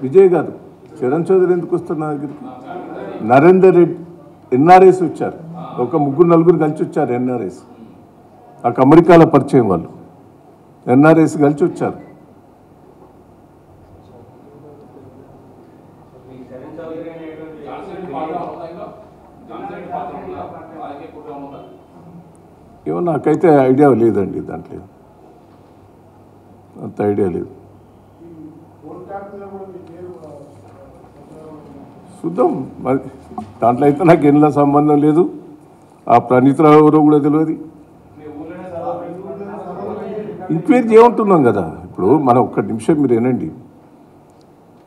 విజయ్ కాదు, చరణ్ చౌదరి ఎందుకు వస్తారు నా దగ్గరికి? నరేందర్ రెడ్డి ఎన్ఆర్ఐస్ వచ్చారు, ఒక 3-4 కలిసి వచ్చారు ఎన్ఆర్ఐస్. నాకు అమెరికాలో పరిచయం వాళ్ళు, ఎన్ఆర్ఐస్ కలిసి వచ్చారు. ఏమో నాకైతే ఐడియా లేదండి, దాంట్లో అంత ఐడియా లేదు. చూద్దాం మరి, దాంట్లో అయితే నాకు ఎన్నో సంబంధం లేదు. ఆ ప్రణీత్ రావు ఎవరో కూడా తెలియదు. ఇంక్వైరీ చేయమంటున్నాం కదా. ఇప్పుడు మనం ఒక్క నిమిషం మీరు వినండి.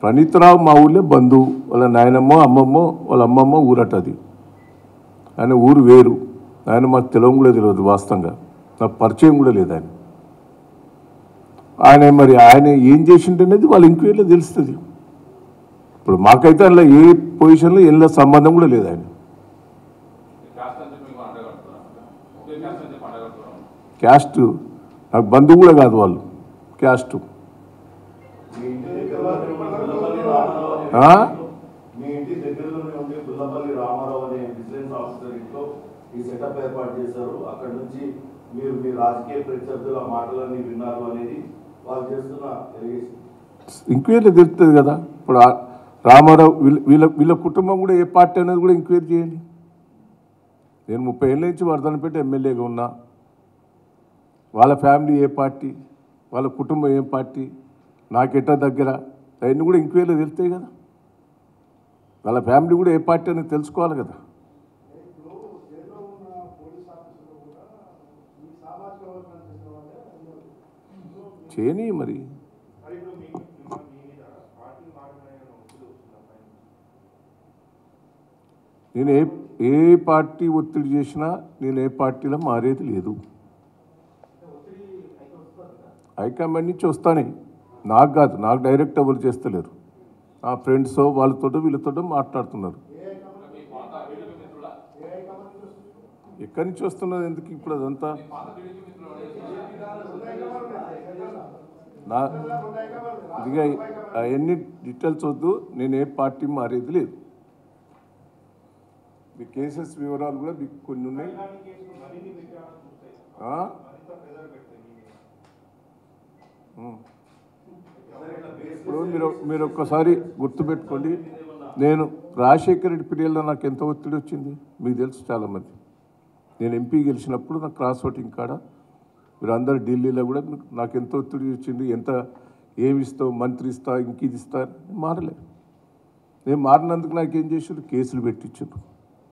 ప్రణీత్ రావు మా ఊళ్ళో బంధువు, వాళ్ళ నాయనమ్మో అమ్మమ్మో వాళ్ళ అమ్మమ్మ ఊరటది, ఆయన ఊరు వేరు. ఆయన మాకు తెలియడం కూడా తెలియదు, వాస్తవంగా నాకు పరిచయం కూడా లేదు ఆయన. ఆయన ఏం చేసిండనేది వాళ్ళ ఇంక్వైరీలో తెలుస్తుంది. ఇప్పుడు మాకైతే అందులో ఏ పొజిషన్లో ఎన్నో సంబంధం కూడా లేదు. ఆయన క్యాస్ట్ నాకు బంధువు కూడా కాదు, వాళ్ళు క్యాస్ట్. ఈ సెటప్ ఏర్పాటు చేశారు. అక్కడ నుంచి మీరు మీ రాజకీయ ప్రత్యర్థుల మాటలన్నీ విన్నారు అనేది వాళ్ళు చేస్తున్న ఎంక్వైరీలో తెలుస్తుంది కదా. ఇప్పుడు రామారావు వీళ్ళ కుటుంబం కూడా ఏ పార్టీ అనేది కూడా ఎంక్వైరీ చేయండి. నేను 30 ఏళ్ళ నుంచి వర్ధనపేట ఎమ్మెల్యేగా ఉన్నా. వాళ్ళ ఫ్యామిలీ ఏ పార్టీ, వాళ్ళ కుటుంబం ఏం పార్టీ, నాకెట్టా దగ్గర, అవన్నీ కూడా ఎంక్వైరీలో తెలుస్తాయి కదా. వాళ్ళ ఫ్యామిలీ కూడా ఏ పార్టీ అనేది తెలుసుకోవాలి కదా. చేయని మరి నేను ఏ పార్టీ ఒత్తిడి చేసినా నేను ఏ పార్టీలో మారేది లేదు. హైకమాండ్ నుంచి వస్తానే, నాకు కాదు, నాకు డైరెక్ట్ ఎవరు చేస్తలేరు. నా ఫ్రెండ్స్ వాళ్ళతో వీళ్ళతో మాట్లాడుతున్నారు. ఎక్కడి నుంచి వస్తున్నది ఎందుకు ఇప్పుడు అదంతా? నా ఇదిగా అవన్నీ డీటెయిల్స్ వద్దు. నేను ఏ పార్టీ మారేది లేదు. మీ కేసెస్ వివరాలు కూడా మీకు కొన్ని ఉన్నాయి. ఇప్పుడు మీరు ఒక్కసారి గుర్తుపెట్టుకోండి, నేను రాజశేఖర రెడ్డి పీరియడ్లో నాకు ఎంత ఒత్తిడి వచ్చింది మీకు తెలుసు చాలామంది. నేను ఎంపీ గెలిచినప్పుడు నాకు క్రాస్ ఓటింగ్ కాడ మీరు అందరు ఢిల్లీలో కూడా నాకు ఎంత ఒత్తిడి వచ్చింది, ఎంత ఏమి ఇస్తావు, మంత్రి ఇస్తా, ఇంక ఇది ఇస్తా. మారలే. నేను మారినందుకు నాకేం చేసారు, కేసులు పెట్టించారు.